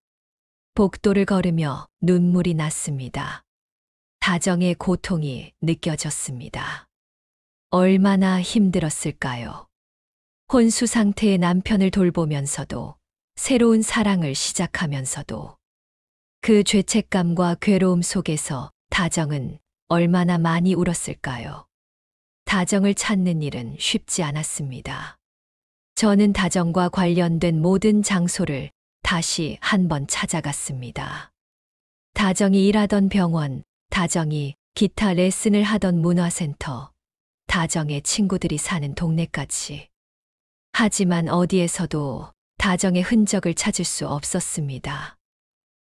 [SPEAKER 1] 복도를 걸으며 눈물이 났습니다. 다정의 고통이 느껴졌습니다. 얼마나 힘들었을까요? 혼수 상태의 남편을 돌보면서도 새로운 사랑을 시작하면서도 그 죄책감과 괴로움 속에서 다정은 얼마나 많이 울었을까요? 다정을 찾는 일은 쉽지 않았습니다. 저는 다정과 관련된 모든 장소를 다시 한번 찾아갔습니다. 다정이 일하던 병원, 다정이 기타 레슨을 하던 문화센터, 다정의 친구들이 사는 동네까지. 하지만 어디에서도 다정의 흔적을 찾을 수 없었습니다.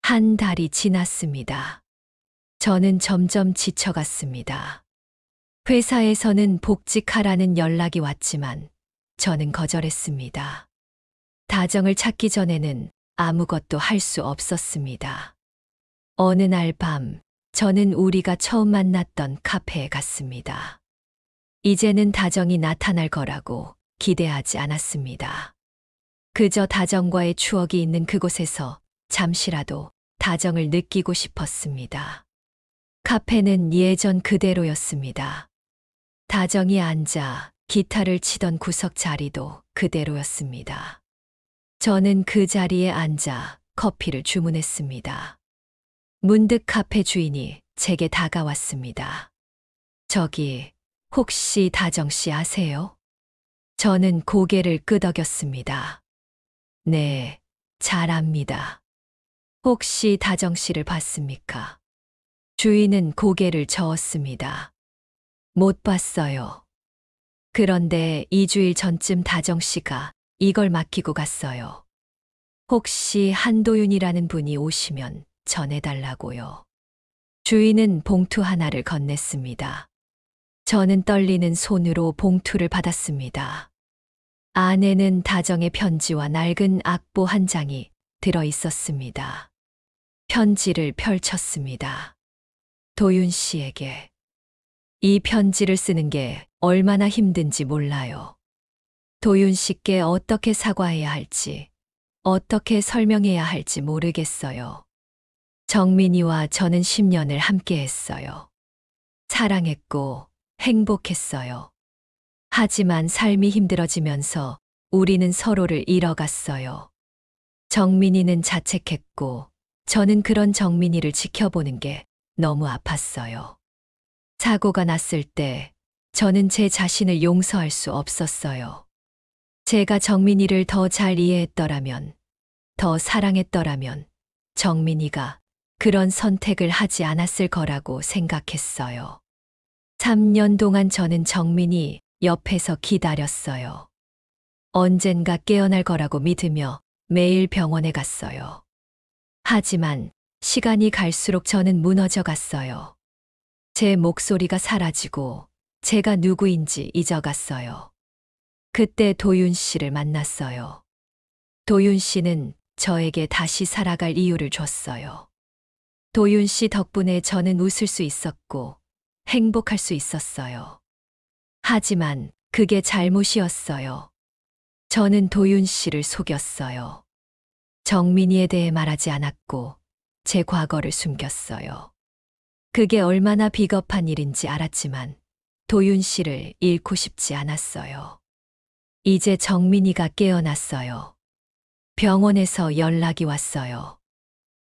[SPEAKER 1] 한 달이 지났습니다. 저는 점점 지쳐갔습니다. 회사에서는 복직하라는 연락이 왔지만 저는 거절했습니다. 다정을 찾기 전에는 아무것도 할 수 없었습니다. 어느 날 밤, 저는 우리가 처음 만났던 카페에 갔습니다. 이제는 다정이 나타날 거라고 기대하지 않았습니다. 그저 다정과의 추억이 있는 그곳에서 잠시라도 다정을 느끼고 싶었습니다. 카페는 예전 그대로였습니다. 다정이 앉아 기타를 치던 구석 자리도 그대로였습니다. 저는 그 자리에 앉아 커피를 주문했습니다. 문득 카페 주인이 제게 다가왔습니다. 저기, 혹시 다정 씨 아세요? 저는 고개를 끄덕였습니다. 네, 잘 압니다. 혹시 다정 씨를 봤습니까? 주인은 고개를 저었습니다. 못 봤어요. 그런데 2주일 전쯤 다정 씨가 이걸 맡기고 갔어요. 혹시 한도윤이라는 분이 오시면 전해달라고요. 주인은 봉투 하나를 건넸습니다. 저는 떨리는 손으로 봉투를 받았습니다. 안에는 다정의 편지와 낡은 악보 한 장이 들어 있었습니다. 편지를 펼쳤습니다. 도윤 씨에게. 이 편지를 쓰는 게 얼마나 힘든지 몰라요. 도윤 씨께 어떻게 사과해야 할지, 어떻게 설명해야 할지 모르겠어요. 정민이와 저는 10년을 함께 했어요. 사랑했고 행복했어요. 하지만 삶이 힘들어지면서 우리는 서로를 잃어갔어요. 정민이는 자책했고 저는 그런 정민이를 지켜보는 게 너무 아팠어요. 사고가 났을 때 저는 제 자신을 용서할 수 없었어요. 제가 정민이를 더 잘 이해했더라면, 더 사랑했더라면 정민이가 그런 선택을 하지 않았을 거라고 생각했어요. 3년 동안 저는 정민이 옆에서 기다렸어요. 언젠가 깨어날 거라고 믿으며 매일 병원에 갔어요. 하지만 시간이 갈수록 저는 무너져 갔어요. 제 목소리가 사라지고 제가 누구인지 잊어갔어요. 그때 도윤 씨를 만났어요. 도윤 씨는 저에게 다시 살아갈 이유를 줬어요. 도윤 씨 덕분에 저는 웃을 수 있었고 행복할 수 있었어요. 하지만 그게 잘못이었어요. 저는 도윤 씨를 속였어요. 정민이에 대해 말하지 않았고 제 과거를 숨겼어요. 그게 얼마나 비겁한 일인지 알았지만 도윤 씨를 잃고 싶지 않았어요. 이제 정민이가 깨어났어요. 병원에서 연락이 왔어요.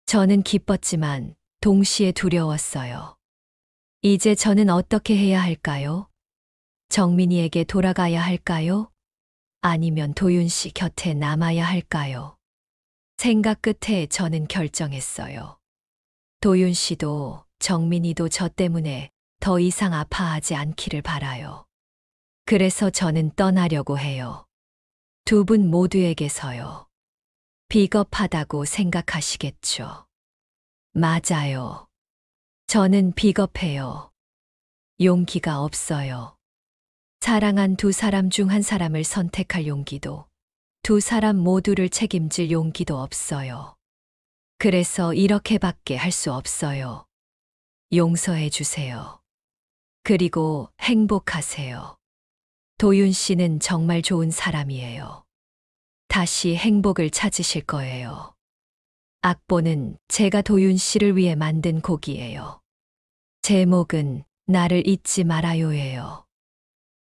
[SPEAKER 1] 저는 기뻤지만 동시에 두려웠어요. 이제 저는 어떻게 해야 할까요? 정민이에게 돌아가야 할까요? 아니면 도윤 씨 곁에 남아야 할까요? 생각 끝에 저는 결정했어요. 도윤 씨도 정민이도 저 때문에 더 이상 아파하지 않기를 바라요. 그래서 저는 떠나려고 해요. 두 분 모두에게서요. 비겁하다고 생각하시겠죠? 맞아요. 저는 비겁해요. 용기가 없어요. 사랑한 두 사람 중 한 사람을 선택할 용기도, 두 사람 모두를 책임질 용기도 없어요. 그래서 이렇게밖에 할 수 없어요. 용서해 주세요. 그리고 행복하세요. 도윤 씨는 정말 좋은 사람이에요. 다시 행복을 찾으실 거예요. 악보는 제가 도윤 씨를 위해 만든 곡이에요. 제목은 나를 잊지 말아요예요.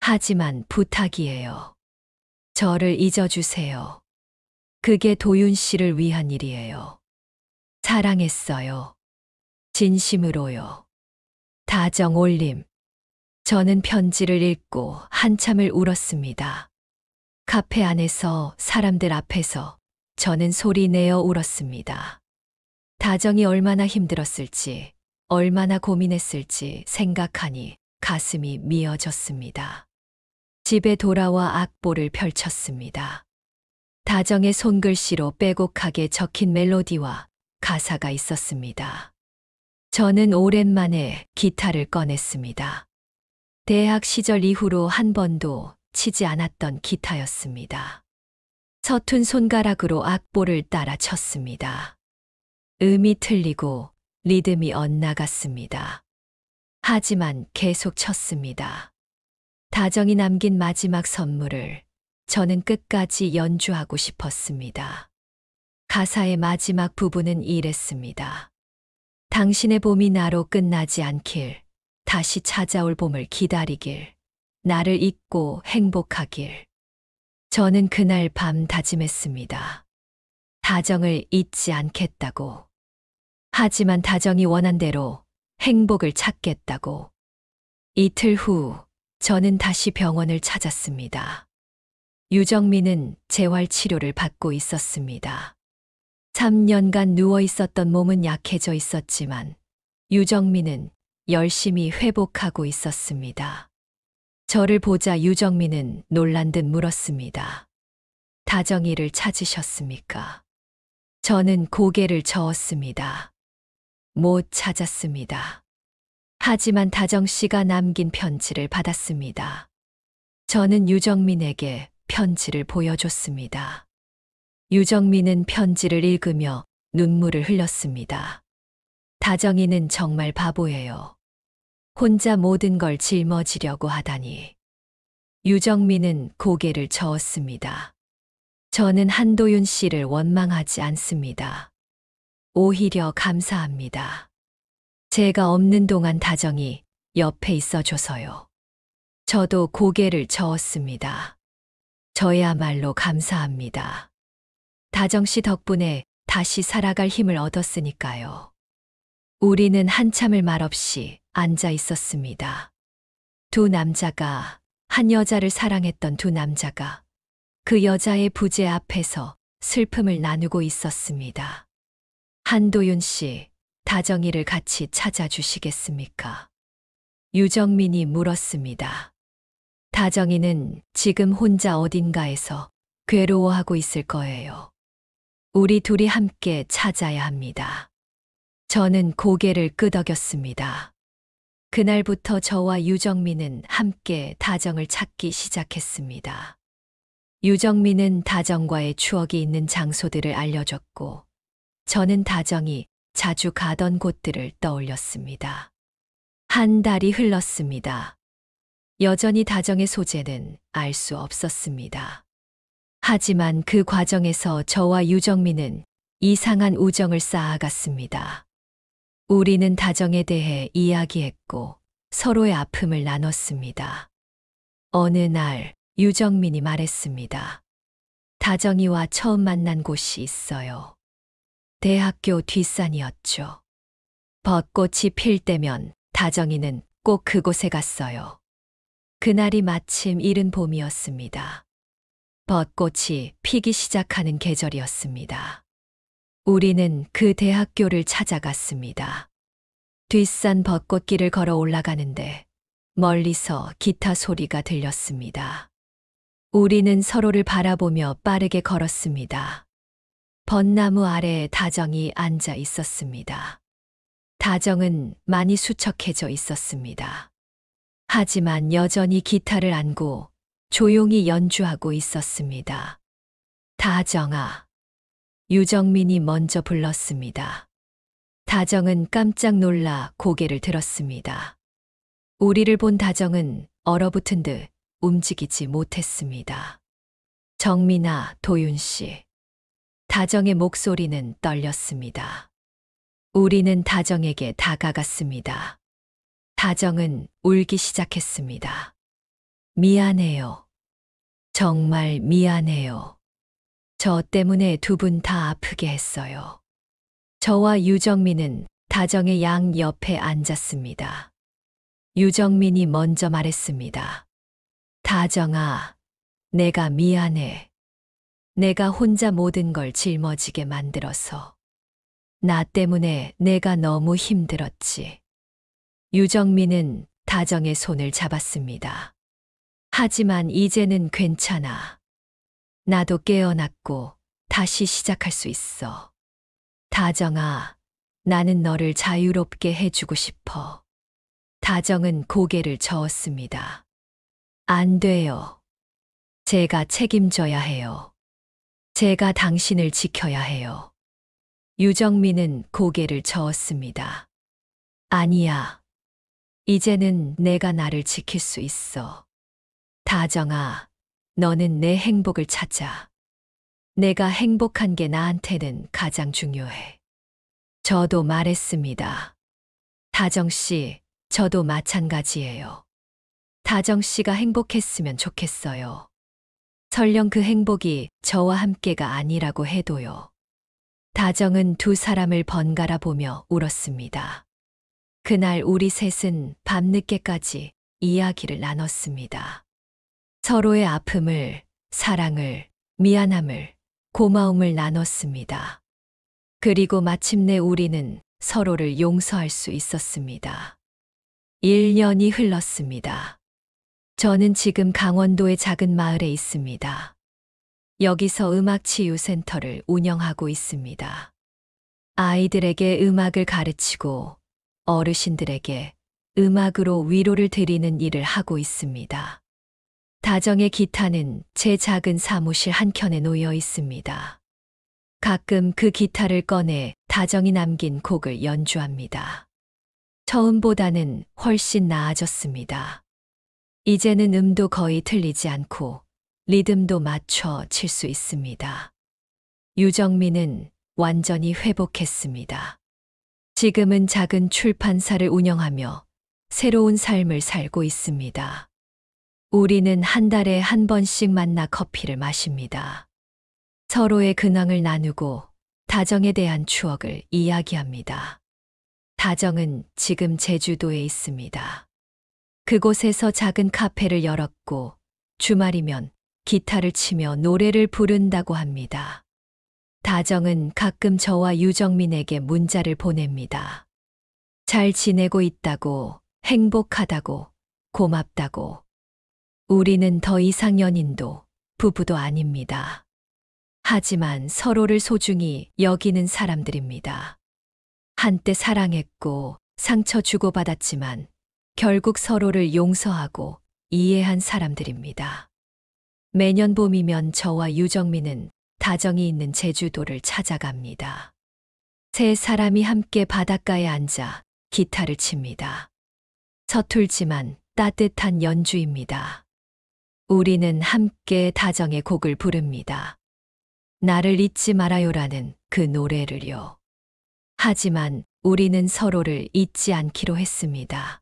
[SPEAKER 1] 하지만 부탁이에요. 저를 잊어주세요. 그게 도윤 씨를 위한 일이에요. 사랑했어요. 진심으로요. 다정 올림. 저는 편지를 읽고 한참을 울었습니다. 카페 안에서 사람들 앞에서 저는 소리 내어 울었습니다. 다정이 얼마나 힘들었을지, 얼마나 고민했을지 생각하니 가슴이 미어졌습니다. 집에 돌아와 악보를 펼쳤습니다. 다정의 손글씨로 빼곡하게 적힌 멜로디와 가사가 있었습니다. 저는 오랜만에 기타를 꺼냈습니다. 대학 시절 이후로 한 번도 치지 않았던 기타였습니다. 서툰 손가락으로 악보를 따라 쳤습니다. 음이 틀리고 리듬이 엇나갔습니다. 하지만 계속 쳤습니다. 다정이 남긴 마지막 선물을 저는 끝까지 연주하고 싶었습니다. 가사의 마지막 부분은 이랬습니다. 당신의 봄이 나로 끝나지 않길, 다시 찾아올 봄을 기다리길, 나를 잊고 행복하길. 저는 그날 밤 다짐했습니다. 다정을 잊지 않겠다고. 하지만 다정이 원한 대로 행복을 찾겠다고. 이틀 후 저는 다시 병원을 찾았습니다. 유정민은 재활치료를 받고 있었습니다. 3년간 누워 있었던 몸은 약해져 있었지만 유정민은 열심히 회복하고 있었습니다. 저를 보자 유정민은 놀란 듯 물었습니다. 다정이를 찾으셨습니까? 저는 고개를 저었습니다. 못 찾았습니다. 하지만 다정 씨가 남긴 편지를 받았습니다. 저는 유정민에게 편지를 보여줬습니다. 유정민은 편지를 읽으며 눈물을 흘렸습니다. 다정이는 정말 바보예요. 혼자 모든 걸 짊어지려고 하다니. 유정민은 고개를 저었습니다. 저는 한도윤 씨를 원망하지 않습니다. 오히려 감사합니다. 제가 없는 동안 다정이 옆에 있어줘서요. 저도 고개를 저었습니다. 저야말로 감사합니다. 다정 씨 덕분에 다시 살아갈 힘을 얻었으니까요. 우리는 한참을 말없이 앉아 있었습니다. 두 남자가, 한 여자를 사랑했던 두 남자가 그 여자의 부재 앞에서 슬픔을 나누고 있었습니다. 한도윤 씨, 다정이를 같이 찾아주시겠습니까? 유정민이 물었습니다. 다정이는 지금 혼자 어딘가에서 괴로워하고 있을 거예요. 우리 둘이 함께 찾아야 합니다. 저는 고개를 끄덕였습니다. 그날부터 저와 유정민은 함께 다정을 찾기 시작했습니다. 유정민은 다정과의 추억이 있는 장소들을 알려줬고, 저는 다정이 자주 가던 곳들을 떠올렸습니다. 한 달이 흘렀습니다. 여전히 다정의 소재는 알 수 없었습니다. 하지만 그 과정에서 저와 유정민은 이상한 우정을 쌓아갔습니다. 우리는 다정에 대해 이야기했고 서로의 아픔을 나눴습니다. 어느 날 유정민이 말했습니다. 다정이와 처음 만난 곳이 있어요. 대학교 뒷산이었죠. 벚꽃이 필 때면 다정이는 꼭 그곳에 갔어요. 그날이 마침 이른 봄이었습니다. 벚꽃이 피기 시작하는 계절이었습니다. 우리는 그 대학교를 찾아갔습니다. 뒷산 벚꽃길을 걸어 올라가는데 멀리서 기타 소리가 들렸습니다. 우리는 서로를 바라보며 빠르게 걸었습니다. 벚나무 아래에 다정이 앉아 있었습니다. 다정은 많이 수척해져 있었습니다. 하지만 여전히 기타를 안고 조용히 연주하고 있었습니다. 다정아. 유정민이 먼저 불렀습니다. 다정은 깜짝 놀라 고개를 들었습니다. 우리를 본 다정은 얼어붙은 듯 움직이지 못했습니다. 정민아, 도윤 씨. 다정의 목소리는 떨렸습니다. 우리는 다정에게 다가갔습니다. 다정은 울기 시작했습니다. 미안해요. 정말 미안해요. 저 때문에 두 분 다 아프게 했어요. 저와 유정민은 다정의 양 옆에 앉았습니다. 유정민이 먼저 말했습니다. 다정아, 내가 미안해. 내가 혼자 모든 걸 짊어지게 만들어서. 나 때문에 내가 너무 힘들었지. 유정민은 다정의 손을 잡았습니다. 하지만 이제는 괜찮아. 나도 깨어났고 다시 시작할 수 있어. 다정아, 나는 너를 자유롭게 해주고 싶어. 다정은 고개를 저었습니다. 안 돼요. 제가 책임져야 해요. 제가 당신을 지켜야 해요. 유정민은 고개를 저었습니다. 아니야. 이제는 내가 나를 지킬 수 있어. 다정아, 너는 내 행복을 찾아. 내가 행복한 게 나한테는 가장 중요해. 저도 말했습니다. 다정 씨, 저도 마찬가지예요. 다정 씨가 행복했으면 좋겠어요. 설령 그 행복이 저와 함께가 아니라고 해도요. 다정은 두 사람을 번갈아 보며 울었습니다. 그날 우리 셋은 밤늦게까지 이야기를 나눴습니다. 서로의 아픔을, 사랑을, 미안함을, 고마움을 나눴습니다. 그리고 마침내 우리는 서로를 용서할 수 있었습니다. 1년이 흘렀습니다. 저는 지금 강원도의 작은 마을에 있습니다. 여기서 음악치유센터를 운영하고 있습니다. 아이들에게 음악을 가르치고 어르신들에게 음악으로 위로를 드리는 일을 하고 있습니다. 다정의 기타는 제 작은 사무실 한켠에 놓여 있습니다. 가끔 그 기타를 꺼내 다정이 남긴 곡을 연주합니다. 처음보다는 훨씬 나아졌습니다. 이제는 음도 거의 틀리지 않고 리듬도 맞춰 칠 수 있습니다. 유정민은 완전히 회복했습니다. 지금은 작은 출판사를 운영하며 새로운 삶을 살고 있습니다. 우리는 한 달에 한 번씩 만나 커피를 마십니다. 서로의 근황을 나누고 다정에 대한 추억을 이야기합니다. 다정은 지금 제주도에 있습니다. 그곳에서 작은 카페를 열었고 주말이면 기타를 치며 노래를 부른다고 합니다. 다정은 가끔 저와 유정민에게 문자를 보냅니다. 잘 지내고 있다고, 행복하다고, 고맙다고. 우리는 더 이상 연인도 부부도 아닙니다. 하지만 서로를 소중히 여기는 사람들입니다. 한때 사랑했고 상처 주고받았지만 결국 서로를 용서하고 이해한 사람들입니다. 매년 봄이면 저와 유정민은 다정이 있는 제주도를 찾아갑니다. 세 사람이 함께 바닷가에 앉아 기타를 칩니다. 서툴지만 따뜻한 연주입니다. 우리는 함께 다정의 곡을 부릅니다. 나를 잊지 말아요라는 그 노래를요. 하지만 우리는 서로를 잊지 않기로 했습니다.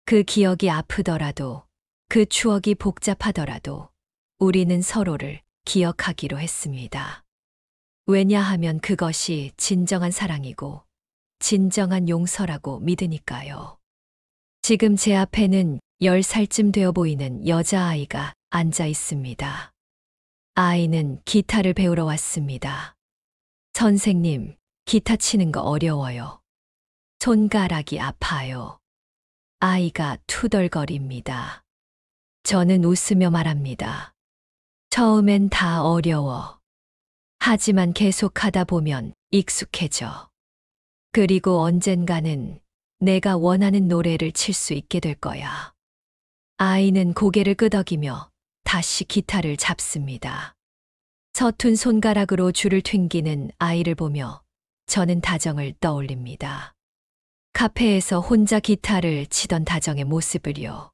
[SPEAKER 1] 그 기억이 아프더라도, 그 추억이 복잡하더라도 우리는 서로를 기억하기로 했습니다. 왜냐하면 그것이 진정한 사랑이고 진정한 용서라고 믿으니까요. 지금 제 앞에는 10살쯤 되어 보이는 여자아이가 앉아 있습니다. 아이는 기타를 배우러 왔습니다. 선생님, 기타 치는 거 어려워요. 손가락이 아파요. 아이가 투덜거립니다. 저는 웃으며 말합니다. 처음엔 다 어려워. 하지만 계속하다 보면 익숙해져. 그리고 언젠가는 내가 원하는 노래를 칠 수 있게 될 거야. 아이는 고개를 끄덕이며 다시 기타를 잡습니다. 서툰 손가락으로 줄을 튕기는 아이를 보며 저는 다정을 떠올립니다. 카페에서 혼자 기타를 치던 다정의 모습을요.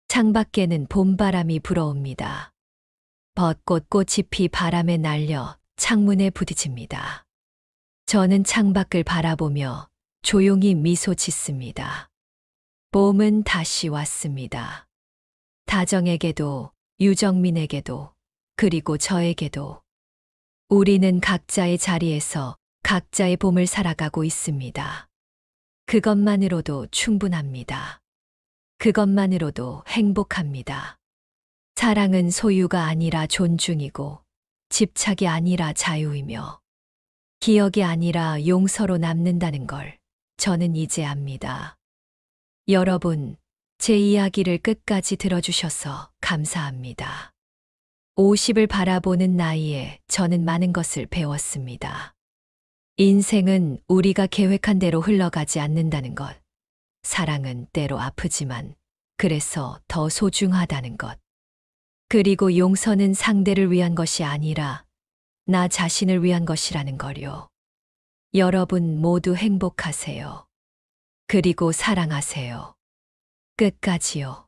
[SPEAKER 1] 창밖에는 봄바람이 불어옵니다. 벚꽃 꽃잎이 바람에 날려 창문에 부딪힙니다. 저는 창밖을 바라보며 조용히 미소 짓습니다. 봄은 다시 왔습니다. 다정에게도, 유정민에게도, 그리고 저에게도. 우리는 각자의 자리에서 각자의 봄을 살아가고 있습니다. 그것만으로도 충분합니다. 그것만으로도 행복합니다. 사랑은 소유가 아니라 존중이고, 집착이 아니라 자유이며, 기억이 아니라 용서로 남는다는 걸 저는 이제 압니다. 여러분, 제 이야기를 끝까지 들어주셔서 감사합니다. 50을 바라보는 나이에 저는 많은 것을 배웠습니다. 인생은 우리가 계획한 대로 흘러가지 않는다는 것. 사랑은 때로 아프지만 그래서 더 소중하다는 것. 그리고 용서는 상대를 위한 것이 아니라 나 자신을 위한 것이라는 거요. 여러분 모두 행복하세요. 그리고 사랑하세요. 끝까지요.